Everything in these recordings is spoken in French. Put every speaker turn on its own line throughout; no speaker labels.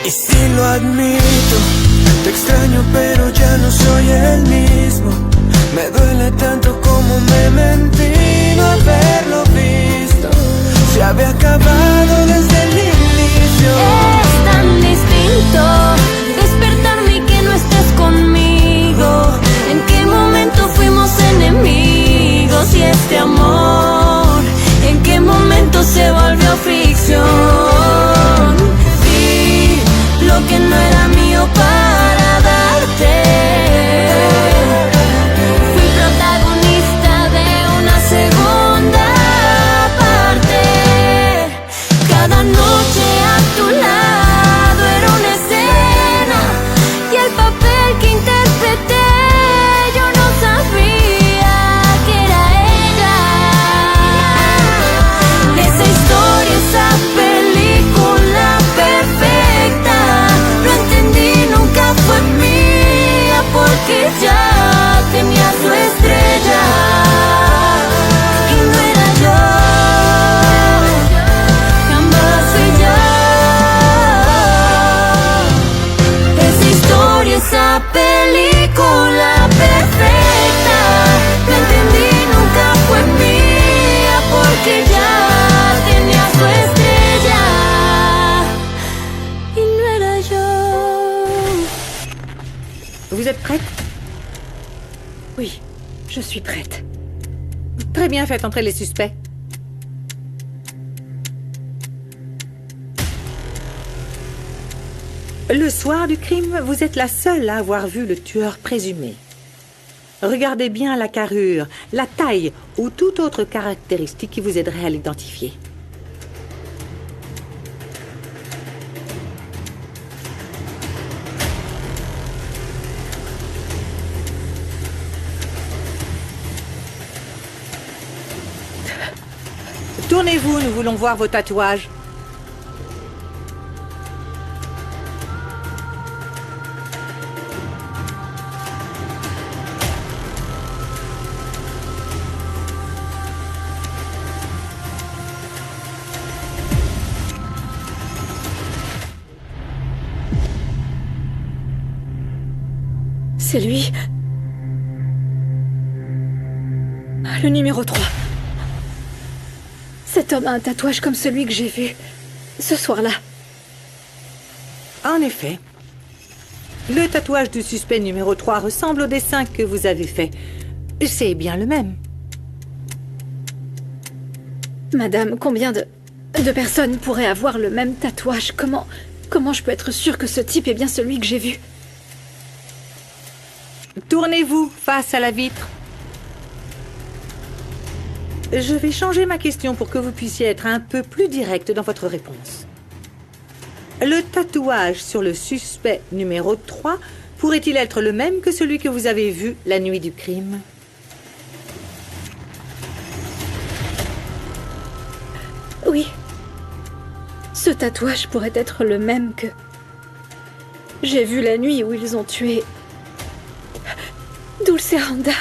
Y sí lo admito, te extraño pero ya no soy el mismo. Me duele tanto como me mentí no haberlo visto. Se había acabado desde el inicio.
Es tan distinto despertarme y que no estés conmigo. ¿En qué momento fuimos enemigos? Y este amor, ¿en qué momento se volvió ficción? Vi lo que no era mío para darte. Fui protagonista de una segunda parte. Cada noche a tu lado era una escena y el papel que interpreté yo no sabía que era ella. Esa historia, esa película perfecta, lo entendí, nunca fue mía porque ya tenía su estrella y no era yo. Jamás fui yo. Esa historia, esa película perfecta, lo entendí, nunca fue mía porque ya tenía su estrella y no era yo.
Vous êtes prête?
Oui, je suis prête.
Très bien, faites entrer les suspects. Le soir du crime, vous êtes la seule à avoir vu le tueur présumé. Regardez bien la carrure, la taille ou toute autre caractéristique qui vous aiderait à l'identifier. Tournez-vous, nous voulons voir vos tatouages.
C'est lui. Le numéro 3. Cet homme a un tatouage comme celui que j'ai vu ce soir-là.
En effet. Le tatouage du suspect numéro 3 ressemble au dessin que vous avez fait. C'est bien le même.
Madame, combien de personnes pourraient avoir le même tatouage? Comment je peux être sûre que ce type est bien celui que j'ai vu?
Tournez-vous face à la vitre. Je vais changer ma question pour que vous puissiez être un peu plus direct dans votre réponse. Le tatouage sur le suspect numéro 3 pourrait-il être le même que celui que vous avez vu la nuit du crime?
Oui. Ce tatouage pourrait être le même que j'ai vu la nuit où ils ont tué Dulceranda.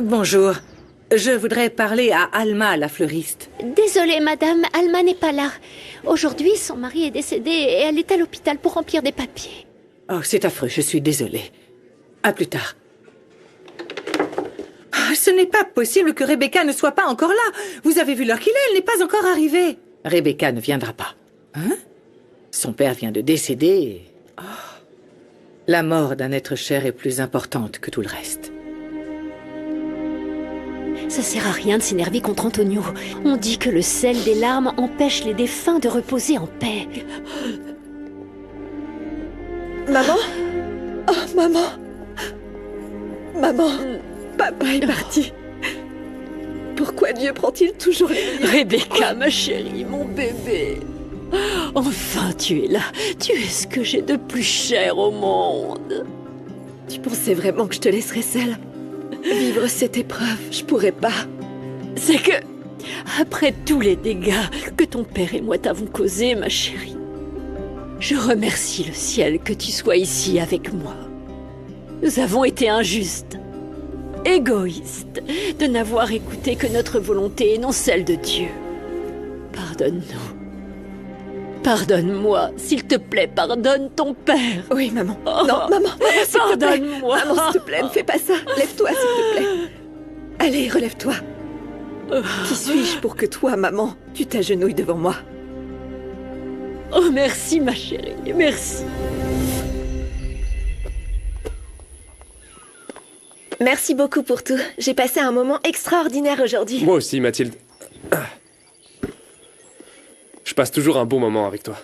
Bonjour. Je voudrais parler à Alma, la fleuriste.
Désolée, madame, Alma n'est pas là. Aujourd'hui, son mari est décédé et elle est à l'hôpital pour remplir des papiers.
Oh, c'est affreux, je suis désolée. À plus tard. Ah, ce n'est pas possible que Rebecca ne soit pas encore là. Vous avez vu l'heure qu'il est, elle n'est pas encore arrivée. Rebecca ne viendra pas. Hein? Son père vient de décéder. Oh. La mort d'un être cher est plus importante que tout le reste.
Ça sert à rien de s'énerver contre Antonio. On dit que le sel des larmes empêche les défunts de reposer en paix.
Maman? Oh, maman! Maman, papa est parti. Pourquoi Dieu prend-il toujours les miens?
Rebecca, ma chérie, mon bébé. Enfin, tu es là. Tu es ce que j'ai de plus cher au monde.
Tu pensais vraiment que je te laisserais seule? Vivre cette épreuve, je pourrais pas.
C'est que, après tous les dégâts que ton père et moi t'avons causés, ma chérie, je remercie le ciel que tu sois ici avec moi.
Nous avons été injustes, égoïstes, de n'avoir écouté que notre volonté et non celle de Dieu. Pardonne-nous. Pardonne-moi, s'il te plaît, pardonne ton père.
Oui, maman.
Oh,
Non, maman, s'il te plaît.
pardonne-moi.
Maman, s'il te plaît, ne fais pas ça. Lève-toi, s'il te plaît. Allez, relève-toi. Qui suis-je pour que toi, maman, tu t'agenouilles devant moi?
Oh, merci, ma chérie, merci.
Merci beaucoup pour tout. J'ai passé un moment extraordinaire aujourd'hui.
Moi aussi, Mathilde. Je passe toujours un bon moment avec toi.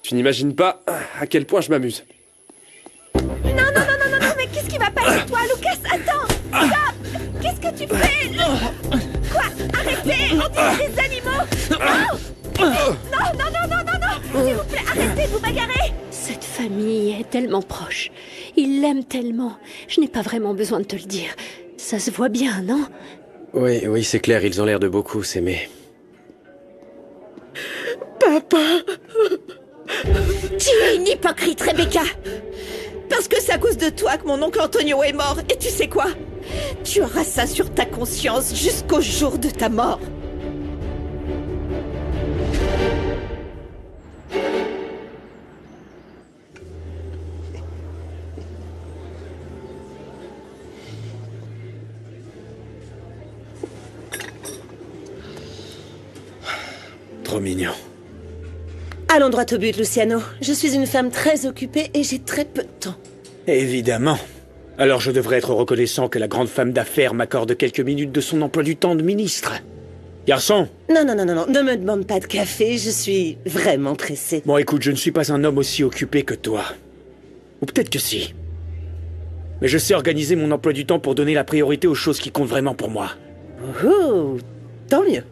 Tu n'imagines pas à quel point je m'amuse.
Non, mais qu'est-ce qui va pas chez toi, Lucas? Attends! Stop! Qu'est-ce que tu fais? Quoi? Arrêtez! On dirait des animaux! Non! S'il vous plaît, arrêtez, vous bagarrez!
Cette famille est tellement proche. Il l'aime tellement. Je n'ai pas vraiment besoin de te le dire. Ça se voit bien, non?
Oui, c'est clair, ils ont l'air de beaucoup s'aimer.
Tu es une hypocrite, Rebecca! Parce que c'est à cause de toi que mon oncle Antonio est mort. Et tu sais quoi? Tu auras ça sur ta conscience jusqu'au jour de ta mort.
Trop mignon.
Allons droit au but, Luciano. Je suis une femme très occupée et j'ai très peu de temps.
Évidemment. Alors je devrais être reconnaissant que la grande femme d'affaires m'accorde quelques minutes de son emploi du temps de ministre. Garçon!
Non, ne me demande pas de café, je suis vraiment pressée.
Bon, écoute, je ne suis pas un homme aussi occupé que toi. Ou peut-être que si. Mais je sais organiser mon emploi du temps pour donner la priorité aux choses qui comptent vraiment pour moi.
Oh, tant mieux.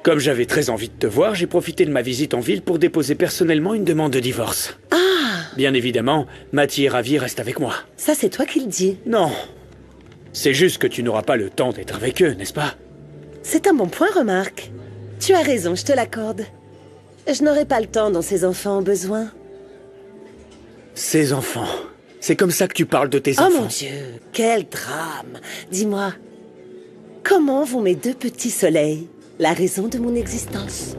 Comme j'avais très envie de te voir, j'ai profité de ma visite en ville pour déposer personnellement une demande de divorce.
Ah!
Bien évidemment, Mathieu et Ravi restent avec moi.
Ça, c'est toi qui le dis.
Non. C'est juste que tu n'auras pas le temps d'être avec eux, n'est-ce pas?
C'est un bon point, remarque. Tu as raison, je te l'accorde. Je n'aurai pas le temps dont ces enfants ont besoin.
Ces enfants. C'est comme ça que tu parles de tes enfants.
Oh mon Dieu, quel drame. Dis-moi, comment vont mes deux petits soleils? La raison de mon existence.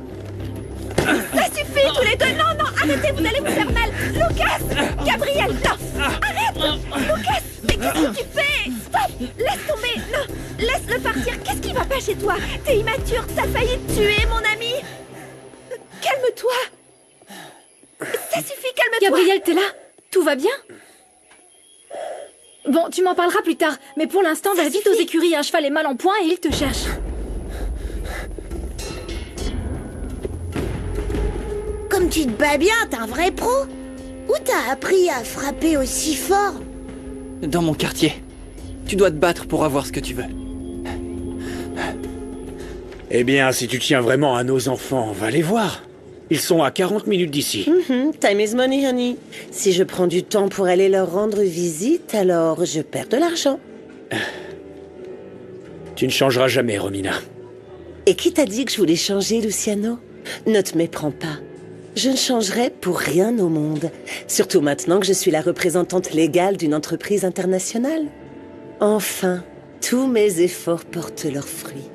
Ça suffit, tous les deux! Non, arrêtez, vous allez vous faire mal! Lucas! Gabriel, non! Arrête! Lucas! Mais qu'est-ce que tu fais? Stop! Laisse tomber! Non! Laisse-le partir! Qu'est-ce qui va pas chez toi? T'es immature, t'as failli te tuer, mon ami! Calme-toi! Ça suffit, calme-toi!
Gabriel, t'es là? Tout va bien? Bon, tu m'en parleras plus tard, mais pour l'instant, va vite aux écuries, un cheval est mal en point et il te cherche.
Comme tu te bats bien, t'es un vrai pro. Où t'as appris à frapper aussi fort?
Dans mon quartier. Tu dois te battre pour avoir ce que tu veux.
Eh bien, si tu tiens vraiment à nos enfants, va les voir. Ils sont à 40 minutes d'ici.
Time is money, honey. Si je prends du temps pour aller leur rendre visite, alors je perds de l'argent.
Tu ne changeras jamais, Romina.
Et qui t'a dit que je voulais changer, Luciano? Ne te méprends pas. Je ne changerai pour rien au monde. Surtout maintenant que je suis la représentante légale d'une entreprise internationale. Enfin, tous mes efforts portent leurs fruits.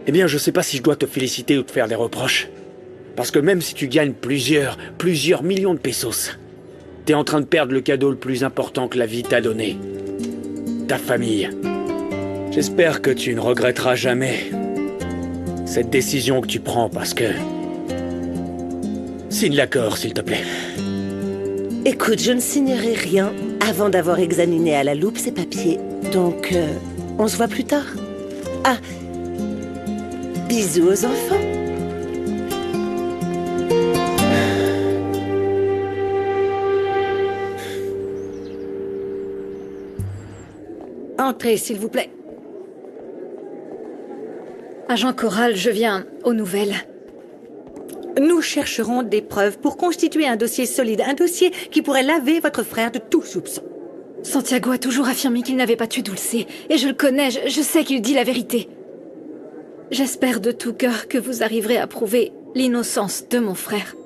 Eh bien, je sais pas si je dois te féliciter ou te faire des reproches. Parce que même si tu gagnes plusieurs millions de pesos, t'es en train de perdre le cadeau le plus important que la vie t'a donné. Ta famille. J'espère que tu ne regretteras jamais cette décision que tu prends parce que... Signe l'accord, s'il te plaît.
Écoute, je ne signerai rien avant d'avoir examiné à la loupe ces papiers. Donc, on se voit plus tard. Ah, bisous aux enfants.
Entrez, s'il vous plaît.
Agent Corral, je viens aux nouvelles.
Nous chercherons des preuves pour constituer un dossier solide, un dossier qui pourrait laver votre frère de tout soupçon.
Santiago a toujours affirmé qu'il n'avait pas tué Dulce, et je le connais, je sais qu'il dit la vérité. J'espère de tout cœur que vous arriverez à prouver l'innocence de mon frère.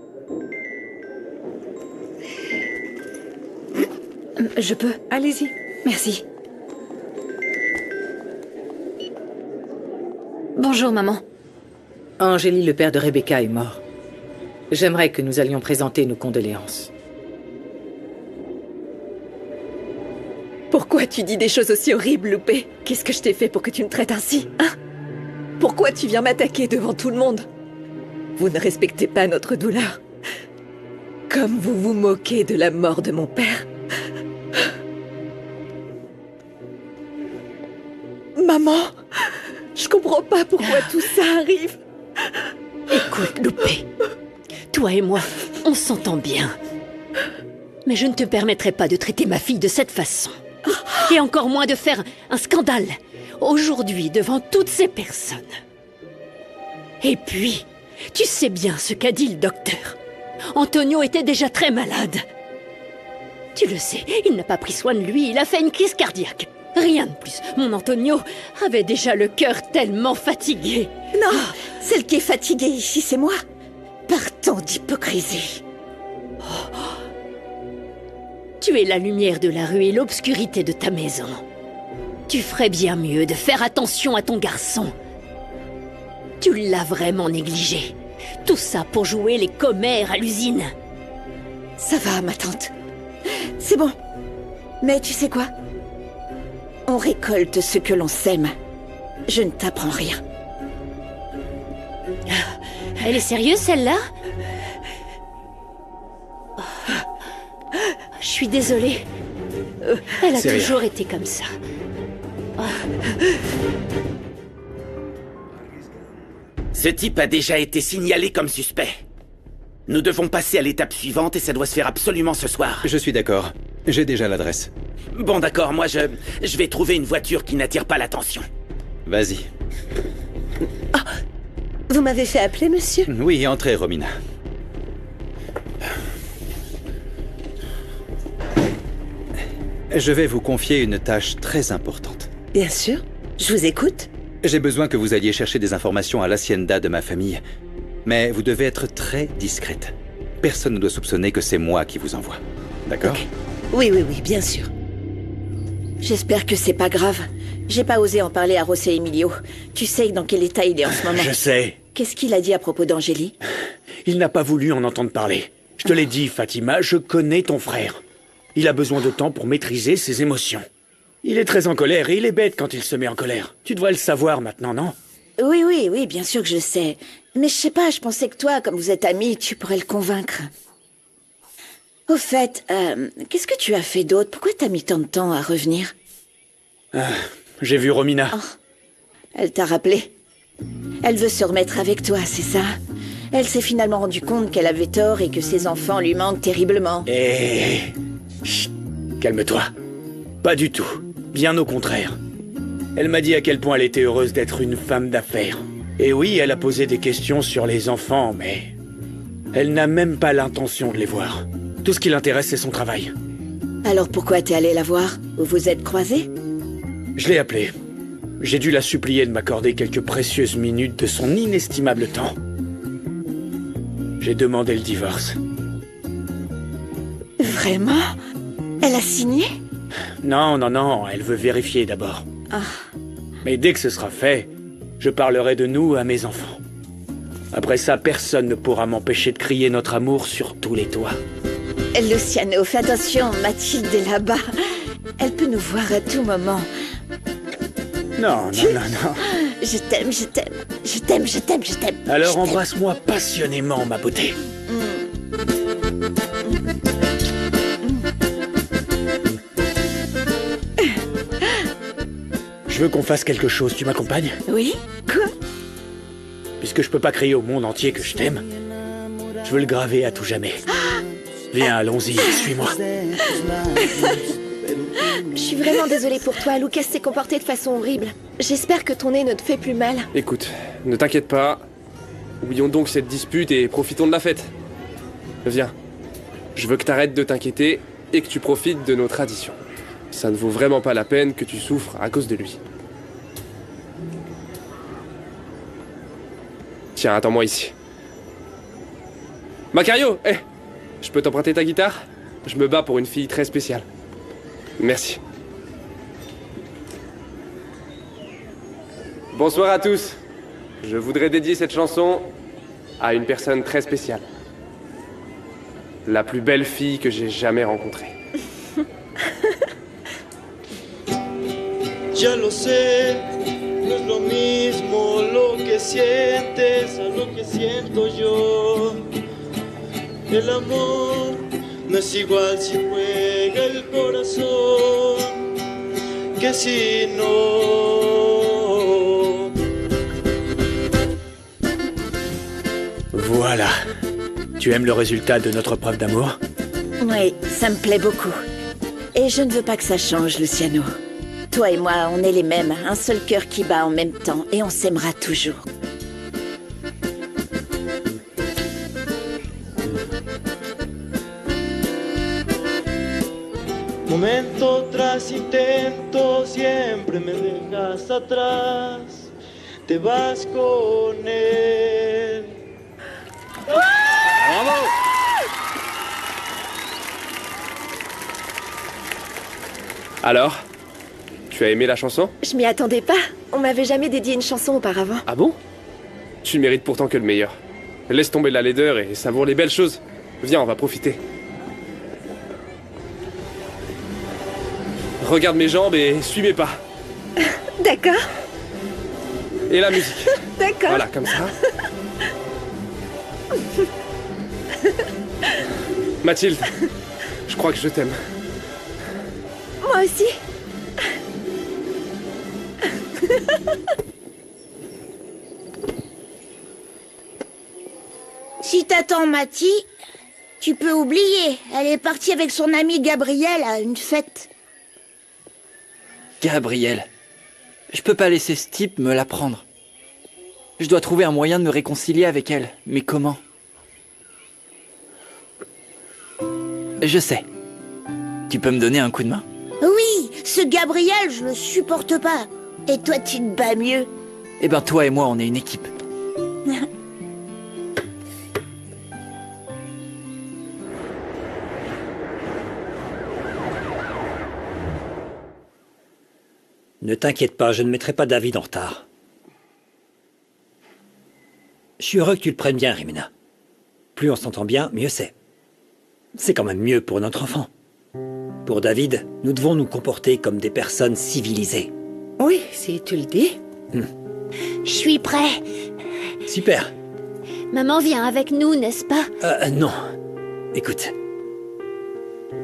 Je peux.
Allez-y.
Merci. Bonjour, maman.
Angélie, le père de Rebecca, est mort. J'aimerais que nous allions présenter nos condoléances.
Pourquoi tu dis des choses aussi horribles, Loupé? Qu'est-ce que je t'ai fait pour que tu me traites ainsi, hein? Pourquoi tu viens m'attaquer devant tout le monde? Vous ne respectez pas notre douleur. Comme vous vous moquez de la mort de mon père. Maman, je comprends pas pourquoi tout ça arrive.
Écoute, Loupé, toi et moi, on s'entend bien. Mais je ne te permettrai pas de traiter ma fille de cette façon. Et encore moins de faire un scandale, aujourd'hui, devant toutes ces personnes. Et puis, tu sais bien ce qu'a dit le docteur. Antonio était déjà très malade. Tu le sais, il n'a pas pris soin de lui, il a fait une crise cardiaque. Rien de plus. Mon Antonio avait déjà le cœur tellement fatigué.
Non, celle qui est fatiguée ici, c'est moi. Partons d'hypocrisie.
Tu es la lumière de la rue et l'obscurité de ta maison. Tu ferais bien mieux de faire attention à ton garçon. Tu l'as vraiment négligé. Tout ça pour jouer les commères à l'usine.
Ça va, ma tante. C'est bon. Mais tu sais quoi? On récolte ce que l'on sème. Je ne t'apprends rien.
Elle est sérieuse, celle-là? Je suis désolée. Elle a toujours été comme ça.
Ce type a déjà été signalé comme suspect. Nous devons passer à l'étape suivante et ça doit se faire absolument ce soir.
Je suis d'accord. J'ai déjà l'adresse.
Bon d'accord, moi je vais trouver une voiture qui n'attire pas l'attention.
Vas-y.
Oh, vous m'avez fait appeler, monsieur?
Oui, entrez, Romina. Je vais vous confier une tâche très importante.
Bien sûr. Je vous écoute.
J'ai besoin que vous alliez chercher des informations à l'hacienda de ma famille. Mais vous devez être très discrète. Personne ne doit soupçonner que c'est moi qui vous envoie. D'accord?
Okay. Oui, bien sûr.
J'espère que c'est pas grave. J'ai pas osé en parler à José Emilio. Tu sais dans quel état il est en ce moment.
Je sais.
Qu'est-ce qu'il a dit à propos d'Angélie?
Il n'a pas voulu en entendre parler. Je te l'ai dit, Fatima, je connais ton frère. Il a besoin de temps pour maîtriser ses émotions. Il est très en colère et il est bête quand il se met en colère. Tu devrais le savoir maintenant, non?
Oui, bien sûr que je le sais. Mais je sais pas, je pensais que toi, comme vous êtes amis, tu pourrais le convaincre. Au fait, qu'est-ce que tu as fait d'autre? Pourquoi t'as mis tant de temps à revenir?
J'ai vu Romina.
Oh, elle t'a rappelé. Elle veut se remettre avec toi, c'est ça? Elle s'est finalement rendue compte qu'elle avait tort et que ses enfants lui manquent terriblement.
Chut, calme-toi. Pas du tout. Bien au contraire. Elle m'a dit à quel point elle était heureuse d'être une femme d'affaires. Et oui, elle a posé des questions sur les enfants, mais... elle n'a même pas l'intention de les voir. Tout ce qui l'intéresse, c'est son travail.
Alors pourquoi t'es allé la voir? Vous vous êtes croisés?
Je l'ai appelée. J'ai dû la supplier de m'accorder quelques précieuses minutes de son inestimable temps. J'ai demandé le divorce.
Vraiment? Elle a signé?
Non, elle veut vérifier d'abord.
Ah.
Mais dès que ce sera fait, je parlerai de nous à mes enfants. Après ça, personne ne pourra m'empêcher de crier notre amour sur tous les toits.
Luciano, fais attention, Mathilde est là-bas. Elle peut nous voir à tout moment.
Non.
Je t'aime.
Alors embrasse-moi passionnément, ma beauté. Je veux qu'on fasse quelque chose, tu m'accompagnes?
Oui? Quoi?
Puisque je peux pas crier au monde entier que je t'aime, je veux le graver à tout jamais. Viens, allons-y, suis-moi.
Je suis vraiment désolée pour toi, Lucas s'est comporté de façon horrible. J'espère que ton nez ne te fait plus mal.
Écoute, ne t'inquiète pas. Oublions donc cette dispute et profitons de la fête. Viens. Je veux que t'arrêtes de t'inquiéter et que tu profites de nos traditions. Ça ne vaut vraiment pas la peine que tu souffres à cause de lui. Tiens, attends-moi ici. Macario, je peux t'emprunter ta guitare? Je me bats pour une fille très spéciale. Merci. Bonsoir à tous. Je voudrais dédier cette chanson à une personne très spéciale. La plus belle fille que j'ai jamais rencontrée.
Ya lo sé, no es lo mismo lo que sientes a lo que siento yo. El amor no es igual si juega el corazón que si no.
Voilà. Tu aimes le résultat de notre preuve d'amour?
Oui, ça me plaît beaucoup. Et je ne veux pas que ça change, Luciano. Toi et moi, on est les mêmes, un seul cœur qui bat en même temps, et on s'aimera toujours.
Momento tras intento, siempre me dejas atrás. Te vas con él.
Bravo! Alors, tu as aimé la chanson?
Je m'y attendais pas. On m'avait jamais dédié une chanson auparavant.
Ah bon? Tu ne mérites pourtant que le meilleur. Laisse tomber la laideur et savoure les belles choses. Viens, on va profiter. Regarde mes jambes et suis mes pas.
D'accord.
Et la musique.
D'accord.
Voilà, comme ça. Mathilde, je crois que je t'aime.
Moi aussi.
Si t'attends Mathie, tu peux oublier. Elle est partie avec son ami Gabriel à une fête.
Gabriel. Je peux pas laisser ce type me la prendre. Je dois trouver un moyen de me réconcilier avec elle. Mais comment? Je sais. Tu peux me donner un coup de main?
Oui, ce Gabriel, je le supporte pas. Et toi, tu te bats mieux.
Eh ben, toi et moi, on est une équipe.
Ne t'inquiète pas, je ne mettrai pas David en retard. Je suis heureux que tu le prennes bien, Rimena. Plus on s'entend bien, mieux c'est. C'est quand même mieux pour notre enfant. Pour David, nous devons nous comporter comme des personnes civilisées.
Oui, si tu le dis.
Je suis prêt.
Super.
Maman vient avec nous, n'est-ce pas?
Non. Écoute.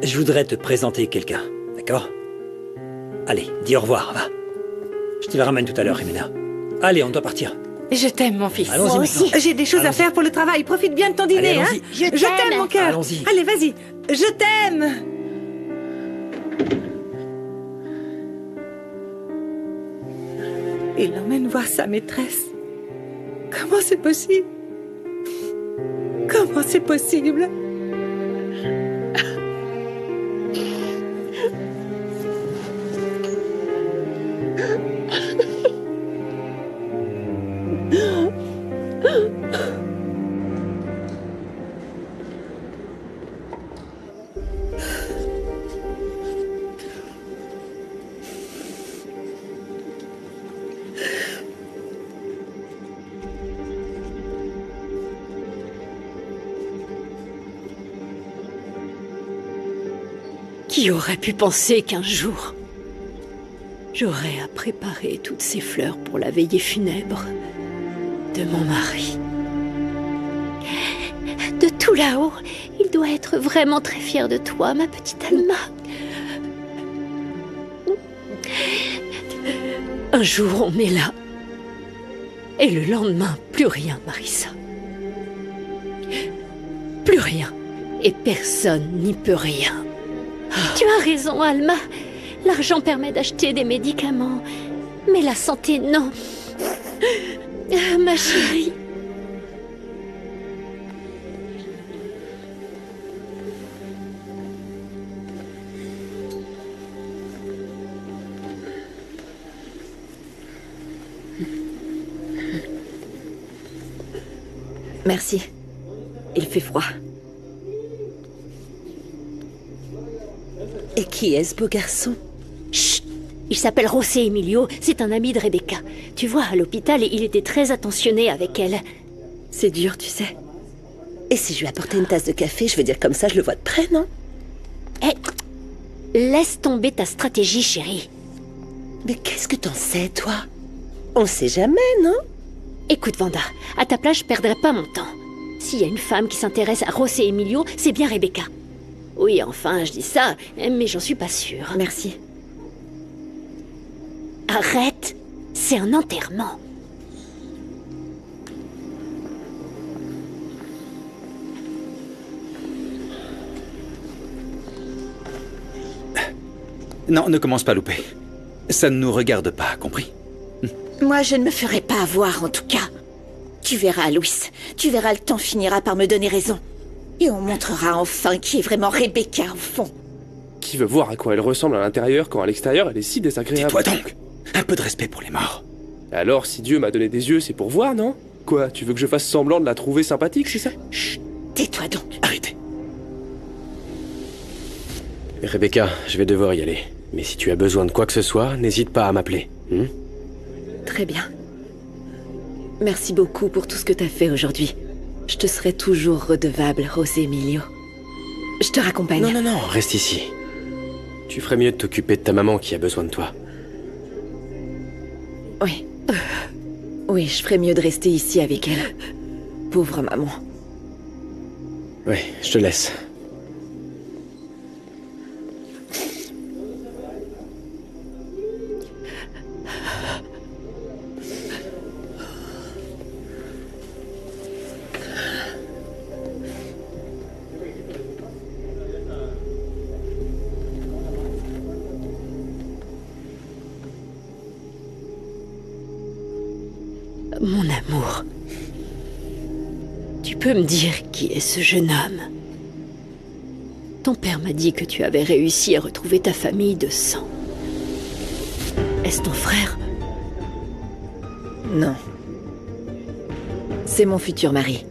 Je voudrais te présenter quelqu'un, d'accord? Allez, dis au revoir, va. Je te le ramène tout à l'heure, Rimena. Allez, on doit partir.
Je t'aime, mon fils.
Allons-y
Moi
maintenant.
aussi. J'ai des choses à faire pour le travail. Profite bien de ton dîner,
Allez,
hein.
allons-y.
Je t'aime, mon cœur.
Allons-y.
Allez, vas-y. Je t'aime. Il l'emmène voir sa maîtresse. Comment c'est possible? Comment c'est possible?
Qui aurait pu penser qu'un jour, j'aurais à préparer toutes ces fleurs pour la veillée funèbre de mon mari. De tout là-haut, il doit être vraiment très fier de toi, ma petite Alma. Un jour, on est là. Et le lendemain, plus rien, Marissa. Plus rien. Et personne n'y peut rien. Tu as raison, Alma. L'argent permet d'acheter des médicaments. Mais la santé, non. Ah, ma chérie.
Merci. Il fait froid.
Et qui est ce beau garçon?
Chut! Il s'appelle José Emilio, c'est un ami de Rebecca. Tu vois, à l'hôpital, il était très attentionné avec elle.
C'est dur, tu sais. Et si je lui apportais une tasse de café, je veux dire comme ça, je le vois de près, non?
Laisse tomber ta stratégie, chérie.
Mais qu'est-ce que t'en sais, toi? On sait jamais, non?
Écoute, Vanda, à ta place, je perdrai pas mon temps. S'il y a une femme qui s'intéresse à José Emilio, c'est bien Rebecca. Oui, enfin, je dis ça, mais j'en suis pas sûre.
Merci.
Arrête! C'est un enterrement.
Non, ne commence pas, Loupé. Ça ne nous regarde pas, compris?
Moi, je ne me ferai pas avoir, en tout cas. Tu verras, Louis. Tu verras, le temps finira par me donner raison. Et on montrera enfin qui est vraiment Rebecca, au fond.
Qui veut voir à quoi elle ressemble à l'intérieur quand à l'extérieur elle est si désagréable?
Tais-toi donc! Un peu de respect pour les morts.
Alors, si Dieu m'a donné des yeux, c'est pour voir, non? Quoi, tu veux que je fasse semblant de la trouver sympathique, c'est ça?
Chut! Tais-toi donc!
Arrêtez.
Rebecca, je vais devoir y aller. Mais si tu as besoin de quoi que ce soit, n'hésite pas à m'appeler.
Très bien. Merci beaucoup pour tout ce que t'as fait aujourd'hui. Je te serai toujours redevable, José Emilio. Je te raccompagne.
Non, reste ici. Tu ferais mieux de t'occuper de ta maman qui a besoin de toi.
Oui. Oui, je ferais mieux de rester ici avec elle. Pauvre maman.
Oui, je te laisse.
Mon amour, tu peux me dire qui est ce jeune homme? Ton père m'a dit que tu avais réussi à retrouver ta famille de sang. Est-ce ton frère?
Non. C'est mon futur mari.